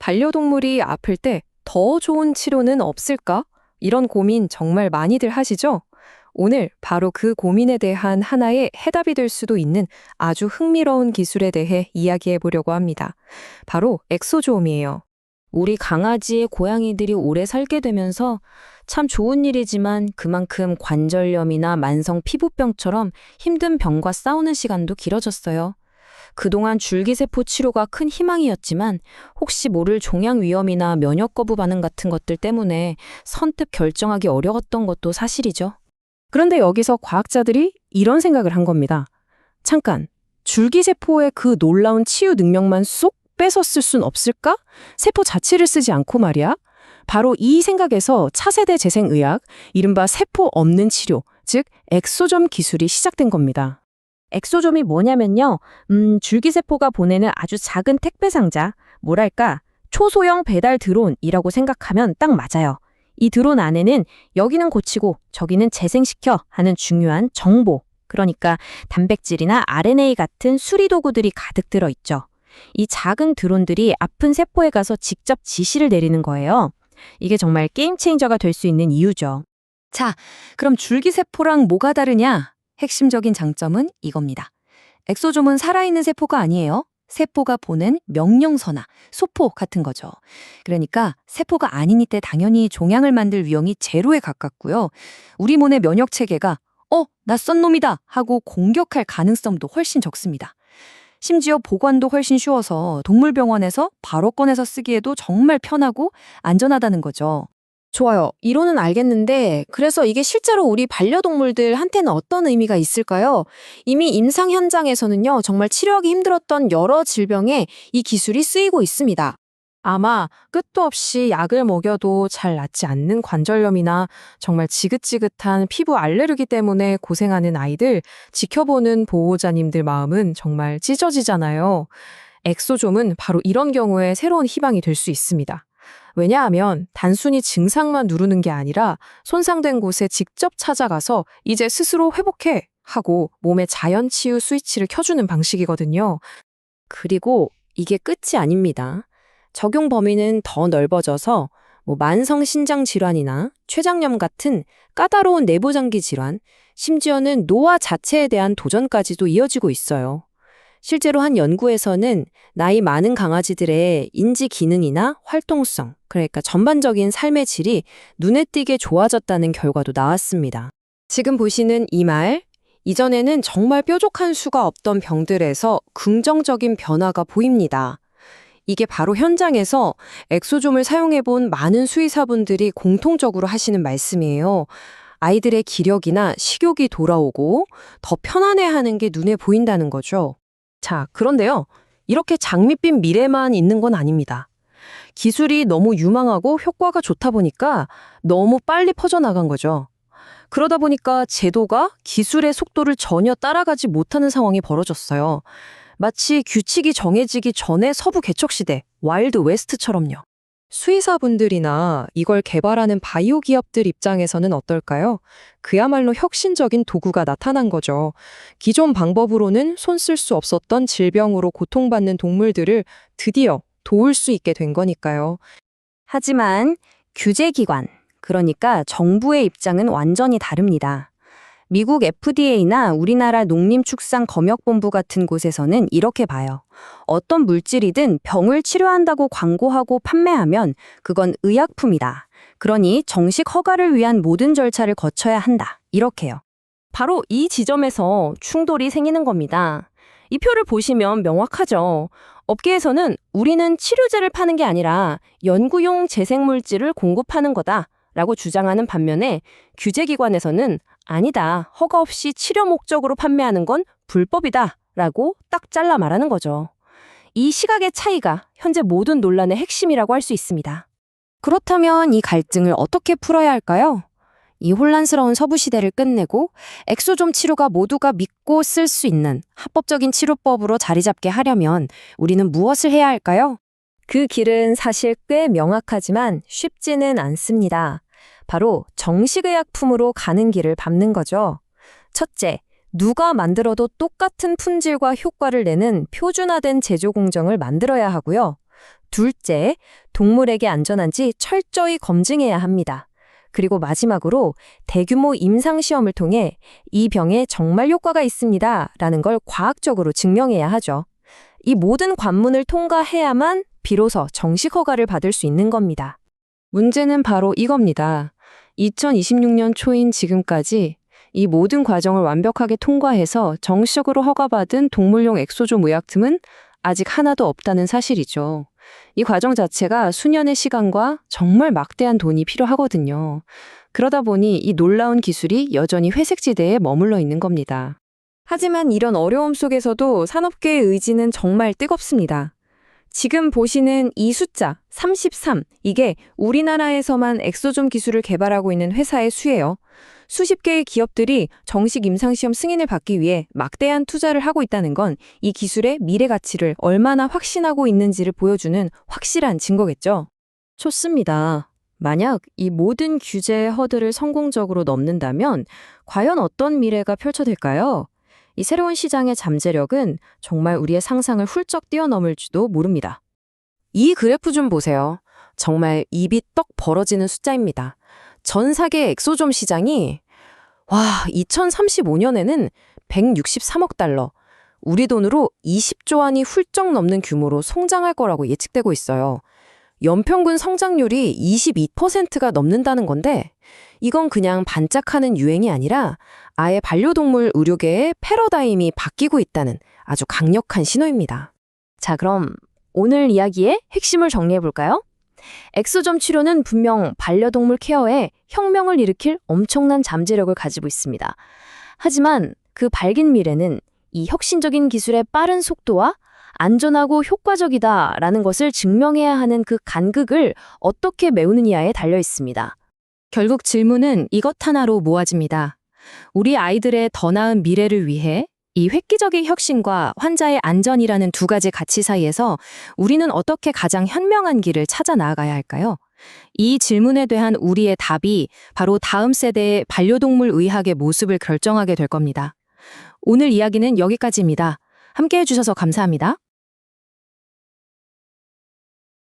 반려동물이 아플 때 더 좋은 치료는 없을까? 이런 고민 정말 많이들 하시죠? 오늘 바로 그 고민에 대한 하나의 해답이 될 수도 있는 아주 흥미로운 기술에 대해 이야기해 보려고 합니다. 바로 엑소조음이에요. 우리 강아지, 고양이들이 오래 살게 되면서 참 좋은 일이지만 그만큼 관절염이나 만성 피부병처럼 힘든 병과 싸우는 시간도 길어졌어요. 그동안 줄기세포 치료가 큰 희망이었지만 혹시 모를 종양 위험이나 면역 거부 반응 같은 것들 때문에 선뜻 결정하기 어려웠던 것도 사실이죠. 그런데 여기서 과학자들이 이런 생각을 한 겁니다. 잠깐, 줄기세포의 그 놀라운 치유 능력만 쏙 뺏었을 순 없을까? 세포 자체를 쓰지 않고 말이야. 바로 이 생각에서 차세대 재생의학, 이른바 세포 없는 치료, 즉 엑소점 기술이 시작된 겁니다. 엑소점이 뭐냐면요. 줄기세포가 보내는 아주 작은 택배 상자, 뭐랄까, 초소형 배달 드론이라고 생각하면 딱 맞아요. 이 드론 안에는 여기는 고치고 저기는 재생시켜 하는 중요한 정보, 그러니까 단백질이나 RNA 같은 수리 도구들이 가득 들어있죠. 이 작은 드론들이 아픈 세포에 가서 직접 지시를 내리는 거예요. 이게 정말 게임 체인저가 될 수 있는 이유죠. 자, 그럼 줄기세포랑 뭐가 다르냐? 핵심적인 장점은 이겁니다. 엑소좀은 살아있는 세포가 아니에요. 세포가 보낸 명령서나 소포 같은 거죠. 그러니까 세포가 아닌 이때 당연히 종양을 만들 위험이 제로에 가깝고요. 우리 몸의 면역 체계가 낯선 놈이다 하고 공격할 가능성도 훨씬 적습니다. 심지어 보관도 훨씬 쉬워서 동물병원에서 바로 꺼내서 쓰기에도 정말 편하고 안전하다는 거죠. 좋아요. 이론은 알겠는데 그래서 이게 실제로 우리 반려동물들한테는 어떤 의미가 있을까요? 이미 임상 현장에서는요, 정말 치료하기 힘들었던 여러 질병에 이 기술이 쓰이고 있습니다. 아마 끝도 없이 약을 먹여도 잘 낫지 않는 관절염이나 정말 지긋지긋한 피부 알레르기 때문에 고생하는 아이들 지켜보는 보호자님들 마음은 정말 찢어지잖아요. 엑소좀은 바로 이런 경우에 새로운 희망이 될 수 있습니다. 왜냐하면 단순히 증상만 누르는 게 아니라 손상된 곳에 직접 찾아가서 이제 스스로 회복해 하고 몸의 자연 치유 스위치를 켜주는 방식이거든요. 그리고 이게 끝이 아닙니다. 적용 범위는 더 넓어져서 만성 신장 질환이나 췌장염 같은 까다로운 내부장기 질환, 심지어는 노화 자체에 대한 도전까지도 이어지고 있어요. 실제로 한 연구에서는 나이 많은 강아지들의 인지 기능이나 활동성, 그러니까 전반적인 삶의 질이 눈에 띄게 좋아졌다는 결과도 나왔습니다. 지금 보시는 이 말, 이전에는 정말 뾰족한 수가 없던 병들에서 긍정적인 변화가 보입니다. 이게 바로 현장에서 엑소좀을 사용해본 많은 수의사분들이 공통적으로 하시는 말씀이에요. 아이들의 기력이나 식욕이 돌아오고 더 편안해하는 게 눈에 보인다는 거죠. 자, 그런데요. 이렇게 장밋빛 미래만 있는 건 아닙니다. 기술이 너무 유망하고 효과가 좋다 보니까 너무 빨리 퍼져나간 거죠. 그러다 보니까 제도가 기술의 속도를 전혀 따라가지 못하는 상황이 벌어졌어요. 마치 규칙이 정해지기 전에 서부 개척시대, 와일드 웨스트처럼요. 수의사분들이나 이걸 개발하는 바이오 기업들 입장에서는 어떨까요? 그야말로 혁신적인 도구가 나타난 거죠. 기존 방법으로는 손 쓸 수 없었던 질병으로 고통받는 동물들을 드디어 도울 수 있게 된 거니까요. 하지만 규제기관, 그러니까 정부의 입장은 완전히 다릅니다. 미국 FDA나 우리나라 농림축산검역본부 같은 곳에서는 이렇게 봐요. 어떤 물질이든 병을 치료한다고 광고하고 판매하면 그건 의약품이다. 그러니 정식 허가를 위한 모든 절차를 거쳐야 한다. 이렇게요. 바로 이 지점에서 충돌이 생기는 겁니다. 이 표를 보시면 명확하죠. 업계에서는 우리는 치료제를 파는 게 아니라 연구용 재생물질을 공급하는 거다 라고 주장하는 반면에 규제기관에서는 아니다, 허가 없이 치료 목적으로 판매하는 건 불법이다 라고 딱 잘라 말하는 거죠. 이 시각의 차이가 현재 모든 논란의 핵심이라고 할 수 있습니다. 그렇다면 이 갈등을 어떻게 풀어야 할까요? 이 혼란스러운 서부 시대를 끝내고 엑소좀 치료가 모두가 믿고 쓸 수 있는 합법적인 치료법으로 자리 잡게 하려면 우리는 무엇을 해야 할까요? 그 길은 사실 꽤 명확하지만 쉽지는 않습니다. 바로 정식의약품으로 가는 길을 밟는 거죠. 첫째, 누가 만들어도 똑같은 품질과 효과를 내는 표준화된 제조 공정을 만들어야 하고요. 둘째, 동물에게 안전한지 철저히 검증해야 합니다. 그리고 마지막으로 대규모 임상시험을 통해 이 병에 정말 효과가 있습니다. 라는 걸 과학적으로 증명해야 하죠. 이 모든 관문을 통과해야만 비로소 정식 허가를 받을 수 있는 겁니다. 문제는 바로 이겁니다. 2026년 초인 지금까지 이 모든 과정을 완벽하게 통과해서 정식으로 허가받은 동물용 엑소좀 의약품은 아직 하나도 없다는 사실이죠. 이 과정 자체가 수년의 시간과 정말 막대한 돈이 필요하거든요. 그러다 보니 이 놀라운 기술이 여전히 회색지대에 머물러 있는 겁니다. 하지만 이런 어려움 속에서도 산업계의 의지는 정말 뜨겁습니다. 지금 보시는 이 숫자 33, 이게 우리나라에서만 엑소좀 기술을 개발하고 있는 회사의 수예요. 수십 개의 기업들이 정식 임상시험 승인을 받기 위해 막대한 투자를 하고 있다는 건 이 기술의 미래 가치를 얼마나 확신하고 있는지를 보여주는 확실한 증거겠죠. 좋습니다. 만약 이 모든 규제의 허들을 성공적으로 넘는다면 과연 어떤 미래가 펼쳐질까요? 이 새로운 시장의 잠재력은 정말 우리의 상상을 훌쩍 뛰어넘을지도 모릅니다. 이 그래프 좀 보세요. 정말 입이 떡 벌어지는 숫자입니다. 전 세계 엑소좀 시장이 2035년에는 163억 달러, 우리 돈으로 20조 원이 훌쩍 넘는 규모로 성장할 거라고 예측되고 있어요. 연평균 성장률이 22%가 넘는다는 건데 이건 그냥 반짝하는 유행이 아니라 아예 반려동물 의료계의 패러다임이 바뀌고 있다는 아주 강력한 신호입니다. 자, 그럼 오늘 이야기의 핵심을 정리해볼까요? 엑소점 치료는 분명 반려동물 케어에 혁명을 일으킬 엄청난 잠재력을 가지고 있습니다. 하지만 그 밝은 미래는 이 혁신적인 기술의 빠른 속도와 안전하고 효과적이다라는 것을 증명해야 하는 그 간극을 어떻게 메우느냐에 달려 있습니다. 결국 질문은 이것 하나로 모아집니다. 우리 아이들의 더 나은 미래를 위해 이 획기적인 혁신과 환자의 안전이라는 두 가지 가치 사이에서 우리는 어떻게 가장 현명한 길을 찾아 나아가야 할까요? 이 질문에 대한 우리의 답이 바로 다음 세대의 반려동물 의학의 모습을 결정하게 될 겁니다. 오늘 이야기는 여기까지입니다. 함께 해주셔서 감사합니다.